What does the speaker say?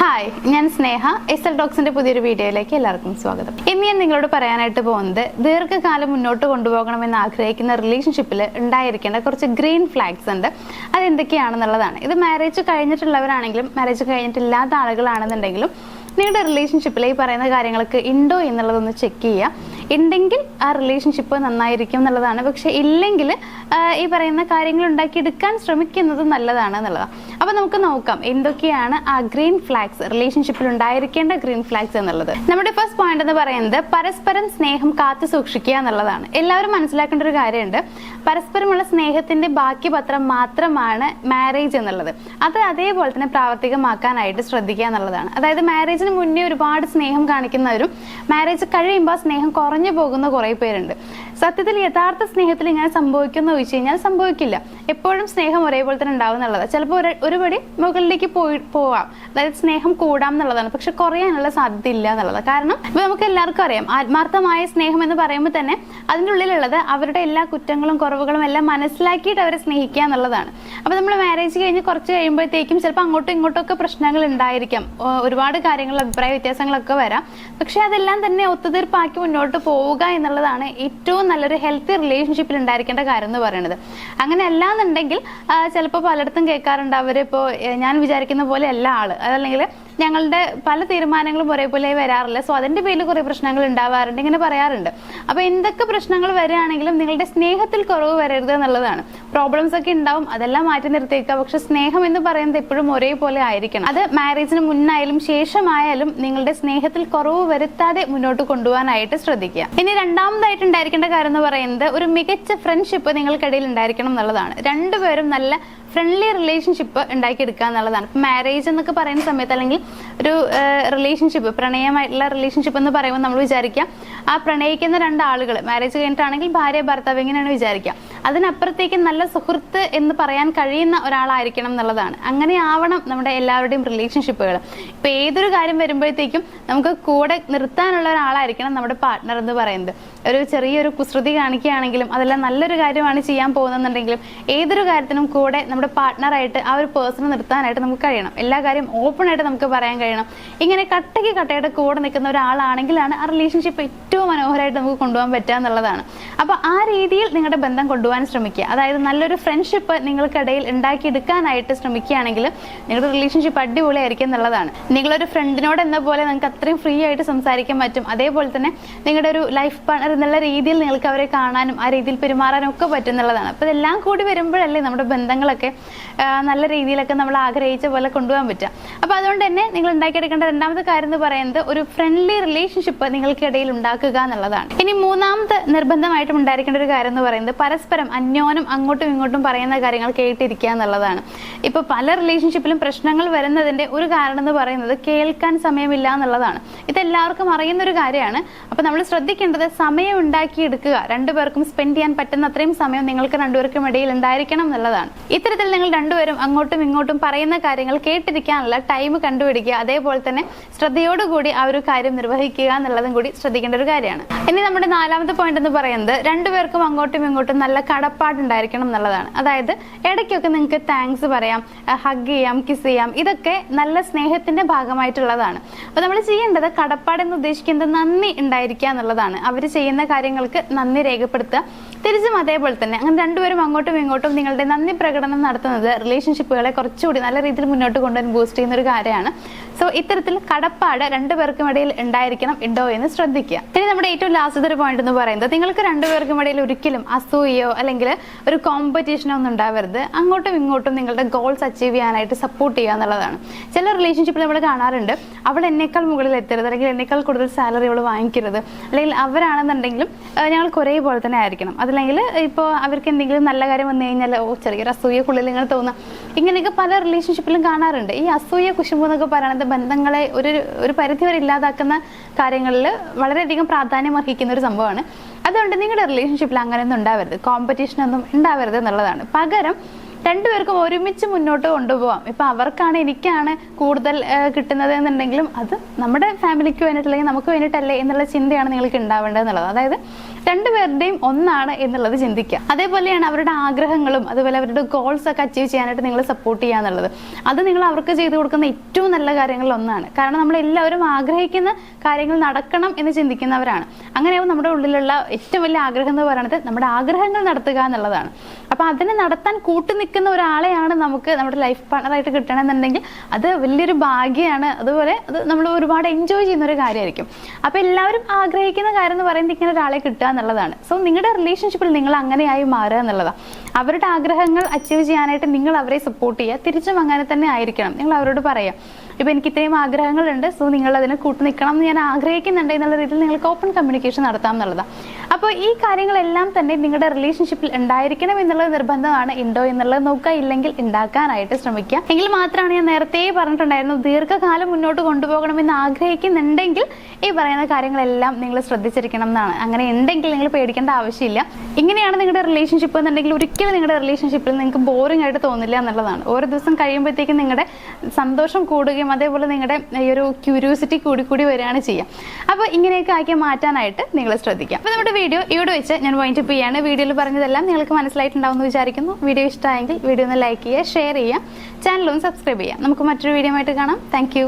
Hi, ഞാൻ സ്നേഹ. SL ടോക്സിന്റെ പുതിയൊരു വീഡിയോയിലേക്ക് എല്ലാവർക്കും സ്വാഗതം. ഇന്ന് ഞാൻ നിങ്ങളോട് പറയാനായിട്ട് പോകുന്നത് ദീർഘകാലം മുന്നോട്ട് കൊണ്ടുപോകണമെന്ന് ആഗ്രഹിക്കുന്ന റിലേഷൻഷിപ്പിൽ ഉണ്ടായിരിക്കേണ്ട കുറച്ച് ഗ്രീൻ ഫ്ലാഗ്സ് ഉണ്ട്. അതെന്തൊക്കെയാണെന്നുള്ളതാണ്. ഇത് മാരേജ് കഴിഞ്ഞിട്ടുള്ളവരാണെങ്കിലും മാരേജ് കഴിഞ്ഞിട്ടില്ലാത്ത ആളുകളാണെന്നുണ്ടെങ്കിലും നിങ്ങളുടെ റിലേഷൻഷിപ്പിൽ ഈ പറയുന്ന കാര്യങ്ങളൊക്കെ ഉണ്ടോ എന്നുള്ളതൊന്ന് ചെക്ക് ചെയ്യുക. ഉണ്ടെങ്കിൽ ആ റിലേഷൻഷിപ്പ് നന്നായിരിക്കും എന്നുള്ളതാണ്. പക്ഷെ ഇല്ലെങ്കിൽ ഈ പറയുന്ന കാര്യങ്ങൾ ഉണ്ടാക്കിയെടുക്കാൻ ശ്രമിക്കുന്നത് നല്ലതാണ് എന്നുള്ളതാണ്. അപ്പൊ നമുക്ക് നോക്കാം എന്തൊക്കെയാണ് ആ ഗ്രീൻ ഫ്ലാഗ്സ്, റിലേഷൻഷിപ്പിൽ ഉണ്ടായിരിക്കേണ്ട ഗ്രീൻ ഫ്ലാഗ്സ് എന്നുള്ളത്. നമ്മുടെ ഫസ്റ്റ് പോയിന്റ് എന്ന് പറയുന്നത് പരസ്പരം സ്നേഹം കാത്തു സൂക്ഷിക്കുക എന്നുള്ളതാണ്. എല്ലാവരും മനസ്സിലാക്കേണ്ട ഒരു കാര്യമുണ്ട്, പരസ്പരമുള്ള സ്നേഹത്തിന്റെ ബാക്കി പത്രം മാത്രമാണ് മാരേജ് എന്നുള്ളത്. അത് അതേപോലെ തന്നെ പ്രാവർത്തികമാക്കാനായിട്ട് ശ്രദ്ധിക്കുക എന്നുള്ളതാണ്. അതായത് മാരേജിന് മുന്നേ ഒരുപാട് സ്നേഹം കാണിക്കുന്നവരും മാരേജ് കഴിയുമ്പോൾ സ്നേഹം കുറഞ്ഞു പോകുന്ന കുറെ പേരുണ്ട്. സത്യത്തിൽ യഥാർത്ഥ സ്നേഹത്തിൽ ഇങ്ങനെ സംഭവിക്കുന്ന ചോദിച്ചു കഴിഞ്ഞാൽ സംഭവിക്കില്ല. എപ്പോഴും സ്നേഹം ഒരേപോലെ തന്നെ ഉണ്ടാവും എന്നുള്ളത്. ചിലപ്പോൾ ഒരുപടി മുകളിലേക്ക് പോവാം, അതായത് സ്നേഹം കൂടാം എന്നുള്ളതാണ്. പക്ഷെ കുറയാനുള്ള സാധ്യത ഇല്ല എന്നുള്ളത്. കാരണം ഇപ്പൊ നമുക്ക് എല്ലാവർക്കും അറിയാം, ആത്മാർത്ഥമായ സ്നേഹം എന്ന് പറയുമ്പോൾ തന്നെ അതിൻ്റെ ഉള്ളിലുള്ളത് അവരുടെ എല്ലാ കുറ്റങ്ങളും കുറവുകളും എല്ലാം മനസ്സിലാക്കിയിട്ട് അവരെ സ്നേഹിക്കുക എന്നുള്ളതാണ്. അപ്പൊ നമ്മൾ മാരേജ് കഴിഞ്ഞ് കുറച്ച് കഴിയുമ്പോഴത്തേക്കും ചിലപ്പോൾ അങ്ങോട്ടും ഇങ്ങോട്ടും ഒക്കെ പ്രശ്നങ്ങൾ ഉണ്ടായിരിക്കാം, ഒരുപാട് കാര്യങ്ങൾ അഭിപ്രായ വ്യത്യാസങ്ങളൊക്കെ വരാം. പക്ഷെ അതെല്ലാം തന്നെ ഒത്തുതീർപ്പാക്കി മുന്നോട്ട് പോവുക എന്നുള്ളതാണ് ഏറ്റവും നല്ലൊരു ഹെൽത്തി റിലേഷൻഷിപ്പിൽ ഉണ്ടായിരിക്കേണ്ട കാര്യം എന്ന് പറയുന്നത്. അങ്ങനെ അല്ലാന്നുണ്ടെങ്കിൽ ചിലപ്പോൾ പലയിടത്തും കേൾക്കാറുണ്ട്, അവരിപ്പോ ഞാൻ വിചാരിക്കുന്ന പോലെ അല്ല ആള്, അതല്ലെങ്കിൽ ഞങ്ങളുടെ പല തീരുമാനങ്ങളും ഒരേപോലെ വരാറില്ല, സോ അതിന്റെ പേരിൽ കുറെ പ്രശ്നങ്ങൾ ഉണ്ടാവാറുണ്ട്, ഇങ്ങനെ പറയാറുണ്ട്. അപ്പൊ എന്തൊക്കെ പ്രശ്നങ്ങൾ വരികയാണെങ്കിലും നിങ്ങളുടെ സ്നേഹത്തിൽ കുറവ് വരരുത് എന്നുള്ളതാണ്. പ്രോബ്ലംസ് ഒക്കെ ഉണ്ടാവും, അതെല്ലാം മാറ്റി നിർത്തിയേക്കുക. പക്ഷെ സ്നേഹം എന്ന് പറയുന്നത് എപ്പോഴും ഒരേപോലെ ആയിരിക്കണം. അത് മാരേജിന് മുന്നായാലും ശേഷമായാലും നിങ്ങളുടെ സ്നേഹത്തിൽ കുറവ് വരുത്താതെ മുന്നോട്ട് കൊണ്ടുപോകാനായിട്ട് ശ്രദ്ധിക്കുക. ഇനി രണ്ടാമതായിട്ട് ഉണ്ടായിരിക്കേണ്ട കാര്യം എന്ന് പറയുന്നത് ഒരു മികച്ച ഫ്രണ്ട്ഷിപ്പ് നിങ്ങൾക്കിടയിൽ ഉണ്ടായിരിക്കണം എന്നുള്ളതാണ്. രണ്ടുപേരും നല്ല ഫ്രണ്ട്ലി റിലേഷൻഷിപ്പ് ഉണ്ടാക്കിയെടുക്കുക എന്നുള്ളതാണ്. ഇപ്പം മാരേജ് എന്നൊക്കെ പറയുന്ന സമയത്ത് അല്ലെങ്കിൽ ഒരു റിലേഷൻഷിപ്പ്, പ്രണയമായിട്ടുള്ള റിലേഷൻഷിപ്പ് എന്ന് പറയുമ്പോൾ നമ്മൾ വിചാരിക്കുക ആ പ്രണയിക്കുന്ന രണ്ടാളുകൾ മാരേജ് കഴിഞ്ഞിട്ടാണെങ്കിൽ ഭാര്യ ഭർത്താവ് എങ്ങനെയാണ് വിചാരിക്കുക, അതിനപ്പുറത്തേക്ക് നല്ല സുഹൃത്ത് എന്ന് പറയാൻ കഴിയുന്ന ഒരാളായിരിക്കണം എന്നുള്ളതാണ്. അങ്ങനെ ആവണം നമ്മുടെ എല്ലാവരുടെയും റിലേഷൻഷിപ്പുകൾ. ഇപ്പൊ ഏതൊരു കാര്യം വരുമ്പോഴത്തേക്കും നമുക്ക് കൂടെ നിർത്താനുള്ള ഒരാളായിരിക്കണം നമ്മുടെ പാർട്ട്ണർ എന്ന് പറയുന്നത്. ഒരു ചെറിയൊരു കുസൃതി കാണിക്കുകയാണെങ്കിലും അതെല്ലാം നല്ലൊരു കാര്യമാണ് ചെയ്യാൻ പോകുന്നുണ്ടെങ്കിലും ഏതൊരു കാര്യത്തിനും കൂടെ നമ്മുടെ പാർട്ട്ണറായിട്ട് ആ ഒരു പേഴ്സണെ നിർത്താനായിട്ട് നമുക്ക് കഴിയണം. എല്ലാ കാര്യം ഓപ്പൺ ആയിട്ട് നമുക്ക് പറയാൻ കഴിയണം. ഇങ്ങനെ കട്ടയ്ക്ക് കൂടെ നിൽക്കുന്ന ഒരാളാണെങ്കിലാണ് ആ റിലേഷൻഷിപ്പ് ഏറ്റവും മനോഹരമായിട്ട് നമുക്ക് കൊണ്ടുപോകാൻ പറ്റുക എന്നുള്ളതാണ്. അപ്പൊ ആ രീതിയിൽ നിങ്ങളുടെ ബന്ധം കൊണ്ടുപോകാൻ ശ്രമിക്കുക. അതായത് നല്ലൊരു ഫ്രണ്ട്ഷിപ്പ് നിങ്ങൾക്കിടയിൽ ഉണ്ടാക്കിയെടുക്കാനായിട്ട് ശ്രമിക്കുകയാണെങ്കിൽ നിങ്ങളുടെ റിലേഷൻഷിപ്പ് അടിപൊളിയായിരിക്കും എന്നുള്ളതാണ്. നിങ്ങളൊരു ഫ്രണ്ടിനോട് എന്ന പോലെ നിങ്ങൾക്ക് അത്രയും ഫ്രീ ആയിട്ട് സംസാരിക്കാൻ പറ്റും. അതേപോലെ തന്നെ നിങ്ങളുടെ ഒരു ലൈഫ് പാർട്ണർ എന്നുള്ള രീതിയിൽ നിങ്ങൾക്ക് അവരെ കാണാനും ആ രീതിയിൽ പെരുമാറാനും ഒക്കെ പറ്റും എന്നുള്ളതാണ്. അപ്പൊ ഇതെല്ലാം കൂടി വരുമ്പോഴല്ലേ നമ്മുടെ ബന്ധങ്ങളൊക്കെ നല്ല രീതിയിലൊക്കെ നമ്മൾ ആഗ്രഹിച്ച പോലെ കൊണ്ടുപോകാൻ പറ്റുക. അപ്പൊ അതുകൊണ്ട് തന്നെ നിങ്ങൾ ഉണ്ടാക്കിയെടുക്കേണ്ട രണ്ടാമത്തെ കാര്യം എന്ന് പറയുന്നത് ഒരു ഫ്രണ്ട്ലി റിലേഷൻഷിപ്പ് നിങ്ങൾക്കിടയിൽ ഉണ്ടാക്കുക എന്നുള്ളതാണ്. ഇനി മൂന്നാമത്തെ നിർബന്ധമായിട്ടും ഉണ്ടായിരിക്കേണ്ട ഒരു കാര്യം എന്ന് പറയുന്നത് പരസ്പരം അന്യോന്യം അങ്ങോട്ടും ഇങ്ങോട്ടും പറയുന്ന കാര്യങ്ങൾ കേട്ടിരിക്കുക എന്നുള്ളതാണ്. ഇപ്പൊ പല റിലേഷൻഷിപ്പിലും പ്രശ്നങ്ങൾ വരുന്നതിന്റെ ഒരു കാരണം എന്ന് പറയുന്നത് കേൾക്കാൻ സമയമില്ല എന്നുള്ളതാണ്. ഇതെല്ലാവർക്കും അറിയുന്ന ഒരു കാര്യമാണ്. അപ്പൊ നമ്മൾ ശ്രദ്ധിക്കേണ്ടത് സമയം ഉണ്ടാക്കിയെടുക്കുക. രണ്ടുപേർക്കും സ്പെൻഡ് ചെയ്യാൻ പറ്റുന്ന അത്രയും സമയം നിങ്ങൾക്ക് രണ്ടുപേർക്കും ഇടയിൽ ഉണ്ടായിരിക്കണം എന്നുള്ളതാണ്. ഇത്തരത്തിൽ നിങ്ങൾ രണ്ടുപേരും അങ്ങോട്ടും ഇങ്ങോട്ടും പറയുന്ന കാര്യങ്ങൾ കേട്ടിരിക്കാനുള്ള ടൈം കണ്ടുപിടിക്കുക. അതേപോലെ തന്നെ ശ്രദ്ധയോടുകൂടി ആ ഒരു കാര്യം നിർവഹിക്കുക എന്നുള്ളതും കൂടി ശ്രദ്ധിക്കേണ്ട ഒരു കാര്യമാണ്. ഇനി നമ്മുടെ നാലാമത്തെ പോയിന്റ് എന്ന് പറയുന്നത് രണ്ടുപേർക്കും അങ്ങോട്ടും ഇങ്ങോട്ടും നല്ല കടപ്പാടുണ്ടായിരിക്കണം എന്നുള്ളതാണ്. അതായത് ഇടയ്ക്കൊക്കെ നിങ്ങൾക്ക് താങ്ക്സ് പറയാം, ഹഗ് ചെയ്യാം, കിസ് ചെയ്യാം. ഇതൊക്കെ നല്ല സ്നേഹത്തിന്റെ ഭാഗമായിട്ടുള്ളതാണ്. അപ്പൊ നമ്മൾ ചെയ്യേണ്ടത് കടപ്പാട് എന്ന് ഉദ്ദേശിക്കുന്നത് നന്ദി ഉണ്ടായിരിക്കുക എന്നുള്ളതാണ്. അവർ ചെയ്യുന്ന കാര്യങ്ങൾക്ക് നന്ദി രേഖപ്പെടുത്തുക. തിരിച്ചും അതേപോലെ തന്നെ അങ്ങനെ രണ്ടുപേരും അങ്ങോട്ടും ഇങ്ങോട്ടും നിങ്ങളുടെ നന്ദി പ്രകടനം നടത്തുന്നത് റിലേഷൻഷിപ്പുകളെ കുറച്ചുകൂടി നല്ല രീതിയിൽ മുന്നോട്ട് കൊണ്ടുവരാൻ ബൂസ്റ്റ് ചെയ്യുന്ന ഒരു കാര്യമാണ്. സോ ഇത്തരത്തിൽ കടപ്പാട് രണ്ടുപേർക്കും ഇടയിൽ ഉണ്ടായിരിക്കണം, ഉണ്ടോ എന്ന് ശ്രദ്ധിക്കുക. ഇനി നമ്മുടെ ഏറ്റവും ലാസ്റ്റത്തെ ഒരു പോയിന്റ് എന്ന് പറയുന്നത് നിങ്ങൾക്ക് രണ്ടുപേർക്കും ഇടയിൽ ഒരിക്കലും അസൂയയോ അല്ലെങ്കിൽ ഒരു കോമ്പറ്റീഷനോ ഒന്നും ഉണ്ടാവരുത്. അങ്ങോട്ടും ഇങ്ങോട്ടും നിങ്ങളുടെ ഗോൾസ് അച്ചീവ് ചെയ്യാനായിട്ട് സപ്പോർട്ട് ചെയ്യുക എന്നുള്ളതാണ്. ചില റിലേഷൻഷിപ്പിൽ നമ്മൾ കാണാറുണ്ട്, അവൾ എന്നേക്കാൾ മുകളിൽ എത്തരുത്, അല്ലെങ്കിൽ എന്നേക്കാൾ കൂടുതൽ സാലറി അവൾ വാങ്ങിക്കരുത്, അല്ലെങ്കിൽ അവരാണെന്നുണ്ടെങ്കിലും ഞങ്ങൾക്ക് ഒരേപോലെ തന്നെ ആയിരിക്കണം. അതല്ലെങ്കിൽ ഇപ്പോൾ അവർക്ക് എന്തെങ്കിലും നല്ല കാര്യം വന്നു കഴിഞ്ഞാൽ ചെറിയൊരു അസൂയക്കുള്ളിൽ ഇങ്ങനെ തോന്നുക, ഇങ്ങനെയൊക്കെ പല റിലേഷൻഷിപ്പിലും കാണാറുണ്ട്. ഈ അസൂയ കുശുമ്പ് എന്നൊക്കെ പറയുന്നത് ബന്ധങ്ങളെ ഒരു പരിധി വരെ ഇല്ലാതാക്കുന്ന കാര്യങ്ങളിൽ വളരെയധികം പ്രാധാന്യം അർഹിക്കുന്ന ഒരു സംഭവമാണ്. അതുകൊണ്ട് നിങ്ങളുടെ റിലേഷൻഷിപ്പിൽ അങ്ങനെയൊന്നും ഉണ്ടാവരുത്, കോമ്പറ്റീഷനൊന്നും ഉണ്ടാവരുത് എന്നുള്ളതാണ്. പകരം രണ്ടുപേർക്കും ഒരുമിച്ച് മുന്നോട്ട് കൊണ്ടുപോകാം. ഇപ്പൊ അവർക്കാണ് എനിക്കാണ് കൂടുതൽ കിട്ടുന്നത് എന്നുണ്ടെങ്കിലും അത് നമ്മുടെ ഫാമിലിക്ക് വേണ്ടിയിട്ടല്ലെങ്കിൽ നമുക്ക് വേണ്ടിയിട്ടല്ലേ എന്നുള്ള ചിന്തയാണ് നിങ്ങൾക്ക് ഉണ്ടാവേണ്ടത് എന്നുള്ളത്. അതായത് രണ്ടുപേരുടെയും ഒന്നാണ് എന്നുള്ളത് ചിന്തിക്കുക. അതേപോലെയാണ് അവരുടെ ആഗ്രഹങ്ങളും അതുപോലെ അവരുടെ ഗോൾസ് ഒക്കെ അച്ചീവ് ചെയ്യാനായിട്ട് നിങ്ങൾ സപ്പോർട്ട് ചെയ്യുക എന്നുള്ളത്. അത് നിങ്ങൾ അവർക്ക് ചെയ്തു കൊടുക്കുന്ന ഏറ്റവും നല്ല കാര്യങ്ങളിൽ ഒന്നാണ്. കാരണം നമ്മളെല്ലാവരും ആഗ്രഹിക്കുന്ന കാര്യങ്ങൾ നടക്കണം എന്ന് ചിന്തിക്കുന്നവരാണ്. അങ്ങനെയാവും നമ്മുടെ ഉള്ളിലുള്ള ഏറ്റവും വലിയ ആഗ്രഹം എന്ന് പറയുന്നത് നമ്മുടെ ആഗ്രഹങ്ങൾ നടത്തുക എന്നുള്ളതാണ്. അപ്പൊ അതിനെ നടത്താൻ കൂട്ടു നിൽക്കുന്ന ഒരാളെയാണ് നമുക്ക് നമ്മുടെ ലൈഫ് പാർട്ണറായിട്ട് കിട്ടണമെന്നുണ്ടെങ്കിൽ അത് വലിയൊരു ഭാഗ്യമാണ്. അതുപോലെ അത് നമ്മൾ ഒരുപാട് എൻജോയ് ചെയ്യുന്ന ഒരു കാര്യമായിരിക്കും. അപ്പൊ എല്ലാവരും ആഗ്രഹിക്കുന്ന കാര്യം എന്ന് പറയുന്നത് ഇങ്ങനെ ഒരാളെ കിട്ടുക എന്നുള്ളതാണ്. സോ നിങ്ങളുടെ റിലേഷൻഷിപ്പിൽ നിങ്ങൾ അങ്ങനെയായി മാറുക എന്നുള്ളതാണ്. അവരുടെ ആഗ്രഹങ്ങൾ അച്ചീവ് ചെയ്യാനായിട്ട് നിങ്ങൾ അവരെ സപ്പോർട്ട് ചെയ്യുക. തിരിച്ചും അങ്ങനെ തന്നെ ആയിരിക്കണം. നിങ്ങൾ അവരോട് പറയാം, ഇപ്പൊ എനിക്ക് ഇത്രയും ആഗ്രഹങ്ങളുണ്ട്, സോ നിങ്ങൾ അതിനെ കൂട്ടു നിൽക്കണം എന്ന് ഞാൻ ആഗ്രഹിക്കുന്നുണ്ട് എന്നുള്ള രീതിയിൽ നിങ്ങൾക്ക് ഓപ്പൺ കമ്മ്യൂണിക്കേഷൻ നടത്താം എന്നുള്ളതാണ്. അപ്പോൾ ഈ കാര്യങ്ങളെല്ലാം തന്നെ നിങ്ങളുടെ റിലേഷൻഷിപ്പിൽ ഉണ്ടായിരിക്കണം എന്നുള്ളത് നിർബന്ധമാണ്. ഉണ്ടോ എന്നുള്ളത് നോക്കുക, ഇല്ലെങ്കിൽ ഉണ്ടാക്കാനായിട്ട് ശ്രമിക്കുക. എങ്കിൽ മാത്രമാണ് ഞാൻ നേരത്തെ പറഞ്ഞിട്ടുണ്ടായിരുന്നു, ദീർഘകാലം മുന്നോട്ട് കൊണ്ടുപോകണമെന്ന് ആഗ്രഹിക്കുന്നുണ്ടെങ്കിൽ ഈ പറയുന്ന കാര്യങ്ങളെല്ലാം നിങ്ങൾ ശ്രദ്ധിച്ചിരിക്കണം എന്നാണ്. അങ്ങനെ ഉണ്ടെങ്കിൽ നിങ്ങൾ പേടിക്കേണ്ട ആവശ്യമില്ല. ഇങ്ങനെയാണ് നിങ്ങളുടെ റിലേഷൻഷിപ്പ് എന്നുണ്ടെങ്കിൽ ഒരിക്കലും നിങ്ങളുടെ റിലേഷൻഷിപ്പിൽ നിങ്ങൾക്ക് ബോറിംഗ് ആയിട്ട് തോന്നില്ല എന്നുള്ളതാണ്. ഓരോ ദിവസം കഴിയുമ്പോഴത്തേക്കും നിങ്ങളുടെ സന്തോഷം കൂടുകയും അതേപോലെ നിങ്ങളുടെ ഈ ഒരു ക്യൂരിയോസിറ്റി കൂടി വരികയാണ് ചെയ്യുക. അപ്പോൾ ഇങ്ങനെയൊക്കെ ആക്കി മാറ്റാനായിട്ട് നിങ്ങൾ ശ്രദ്ധിക്കാം. അപ്പോൾ നമ്മുടെ വീഡിയോ ഇവിടെ വെച്ച് ഞാൻ വൈൻഡപ്പ് ചെയ്യാണ്. വീഡിയോയിൽ പറഞ്ഞതെല്ലാം നിങ്ങൾക്ക് മനസ്സിലായിട്ടുണ്ടാവും എന്ന് വിചാരിക്കുന്നു. വീഡിയോ ഇഷ്ടമായെങ്കിൽ വീഡിയോ ഒന്ന് ലൈക്ക് ചെയ്യുക, ഷെയർ ചെയ്യുക, ചാനൽ ഒന്ന് സബ്സ്ക്രൈബ് ചെയ്യുക. നമുക്ക് മറ്റൊരു വീഡിയോ ആയിട്ട് കാണാം. താങ്ക്